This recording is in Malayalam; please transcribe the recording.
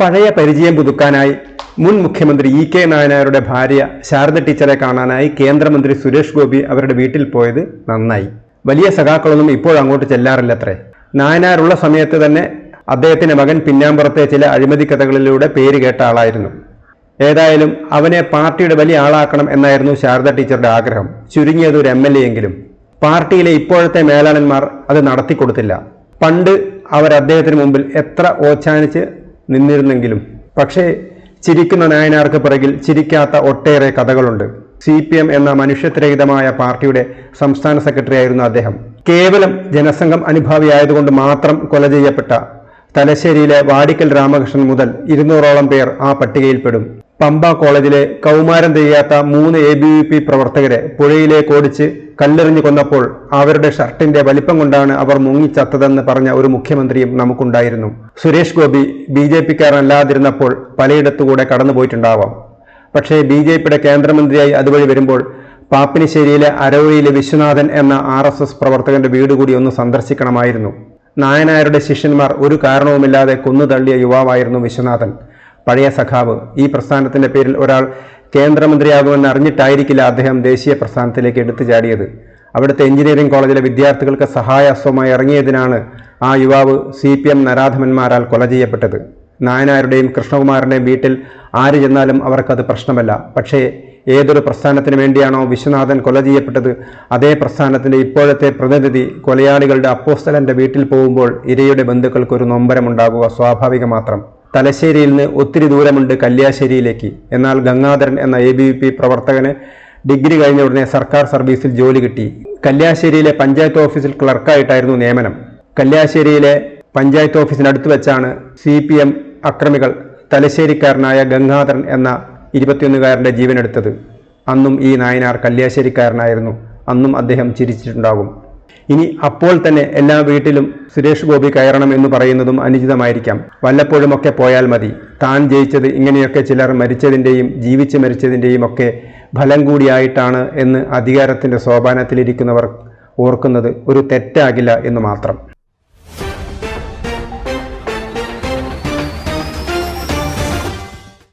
പഴയ പരിചയം പുതുക്കാനായി മുൻ മുഖ്യമന്ത്രി ഇ.കെ. നായനാരുടെ ഭാര്യ ശാരദ ടീച്ചറെ കാണാനായി കേന്ദ്രമന്ത്രി സുരേഷ് ഗോപി അവരുടെ വീട്ടിൽ പോയത് നന്നായി. വലിയ സഖാക്കളൊന്നും ഇപ്പോൾ അങ്ങോട്ട് ചെല്ലാറില്ലത്രേ. നായനാരുള്ള സമയത്ത് തന്നെ അദ്ദേഹത്തിന്റെ മകൻ പിന്നാമ്പുറത്തെ ചില അഴിമതി കഥകളിലൂടെ പേര് കേട്ട ആളായിരുന്നു. ഏതായാലും അവനെ പാർട്ടിയുടെ വലിയ ആളാക്കണം എന്നായിരുന്നു ശാരദ ടീച്ചറുടെ ആഗ്രഹം. ചുരുങ്ങിയത് ഒരു MLA എങ്കിലും. പാർട്ടിയിലെ ഇപ്പോഴത്തെ മേലാളന്മാർ അത് നടത്തിക്കൊടുത്തില്ല. പണ്ട് അവർ അദ്ദേഹത്തിന് മുമ്പിൽ എത്ര ഓച്ചാനിച്ച് നിന്നിരുന്നെങ്കിലും. പക്ഷേ ചിരിക്കുന്ന നായനാർക്ക് പിറകിൽ ചിരിക്കാത്ത ഒട്ടേറെ കഥകളുണ്ട്. CPM എന്ന മനുഷ്യത്വരഹിതമായ പാർട്ടിയുടെ സംസ്ഥാന സെക്രട്ടറി ആയിരുന്നു അദ്ദേഹം. കേവലം ജനസംഘം അനുഭാവിയായതുകൊണ്ട് മാത്രം കൊല ചെയ്യപ്പെട്ട തലശ്ശേരിയിലെ വാടിക്കൽ രാമകൃഷ്ണൻ മുതൽ 200ഓളം പേർ ആ പട്ടികയിൽപ്പെടും. പമ്പ കോളേജിലെ കൗമാരം തികയാത്ത 3 ABVP പ്രവർത്തകരെ പുഴയിലേക്ക് ഓടിച്ച് കല്ലെറിഞ്ഞു കൊന്നപ്പോൾ അവരുടെ ഷർട്ടിന്റെ വലിപ്പം കൊണ്ടാണ് അവർ മുങ്ങിച്ചത്തതെന്ന് പറഞ്ഞ ഒരു മുഖ്യമന്ത്രിയും നമുക്കുണ്ടായിരുന്നു. സുരേഷ് ഗോപി BJP-ക്കാരനല്ലാതിരുന്നപ്പോൾ പലയിടത്തുകൂടെ കടന്നുപോയിട്ടുണ്ടാവാം. പക്ഷേ BJP-യുടെ കേന്ദ്രമന്ത്രിയായി അതുവഴി വരുമ്പോൾ പാപ്പിനിശ്ശേരിയിലെ അരവഴിയിലെ വിശ്വനാഥൻ എന്ന RSS പ്രവർത്തകന്റെ വീട് കൂടി ഒന്ന് സന്ദർശിക്കണമായിരുന്നു. നായനാരുടെ ശിഷ്യന്മാർ ഒരു കാരണവുമില്ലാതെ കൊന്നുതള്ളിയ യുവാവായിരുന്നു വിശ്വനാഥൻ. പഴയ സഖാവ്. ഈ പ്രസ്ഥാനത്തിന്റെ പേരിൽ ഒരാൾ കേന്ദ്രമന്ത്രിയാകുമെന്ന് അറിഞ്ഞിട്ടായിരിക്കില്ല അദ്ദേഹം ദേശീയ പ്രസ്ഥാനത്തിലേക്ക് എടുത്തു ചാടിയത്. അവിടുത്തെ എഞ്ചിനീയറിംഗ് കോളേജിലെ വിദ്യാർത്ഥികൾക്ക് സഹായഹസ്തമായി ഇറങ്ങിയതിനാണ് ആ യുവാവ് CPM നരാധമന്മാരാൽ കൊല ചെയ്യപ്പെട്ടത്. നായനാരുടെയും കൃഷ്ണകുമാറിന്റെയും വീട്ടിൽ ആര് ചെന്നാലും അവർക്കത് പ്രശ്നമല്ല. പക്ഷേ ഏതൊരു പ്രസ്ഥാനത്തിന് വേണ്ടിയാണോ വിശ്വനാഥൻ കൊല ചെയ്യപ്പെട്ടത്, അതേ പ്രസ്ഥാനത്തിന്റെ ഇപ്പോഴത്തെ പ്രതിനിധി കൊലയാളികളുടെ അപ്പോസ്തലന്റെ വീട്ടിൽ പോകുമ്പോൾ ഇരയുടെ ബന്ധുക്കൾക്ക് ഒരു നൊമ്പരമുണ്ടാകുക സ്വാഭാവികം മാത്രം. തലശ്ശേരിയിൽ നിന്ന് ഒത്തിരി ദൂരമുണ്ട് കല്യാശ്ശേരിയിലേക്ക്. എന്നാൽ ഗംഗാധരൻ എന്ന ABVP പ്രവർത്തകന് ഡിഗ്രി കഴിഞ്ഞ ഉടനെ സർക്കാർ സർവീസിൽ ജോലി കിട്ടി. കല്യാശ്ശേരിയിലെ പഞ്ചായത്ത് ഓഫീസിൽ ക്ലർക്കായിട്ടായിരുന്നു നിയമനം. കല്യാശ്ശേരിയിലെ പഞ്ചായത്ത് ഓഫീസിനടുത്ത് വെച്ചാണ് CPM അക്രമികൾ തലശ്ശേരിക്കാരനായ ഗംഗാധരൻ എന്ന 21-കാരൻ്റെ ജീവനെടുത്തത്. അന്നും ഈ നായനാർ കല്യാശ്ശേരിക്കാരനായിരുന്നു. അന്നും അദ്ദേഹം ചിരിച്ചിട്ടുണ്ടാകും. ഇനി അപ്പോൾ തന്നെ എല്ലാ വീട്ടിലും സുരേഷ് ഗോപി കയറണം എന്ന് പറയുന്നതും അനുചിതമായിരിക്കാം. വല്ലപ്പോഴുമൊക്കെ പോയാൽ മതി. താൻ ജയിച്ചത് ഇങ്ങനെയൊക്കെ ചിലർ മരിച്ചതിൻ്റെയും ജീവിച്ച് മരിച്ചതിൻ്റെയും ഒക്കെ ഫലം കൂടിയായിട്ടാണ് എന്ന് അധികാരത്തിൻ്റെ സോപാനത്തിലിരിക്കുന്നവർ ഓർക്കുന്നത് ഒരു തെറ്റാകില്ല എന്ന് മാത്രം.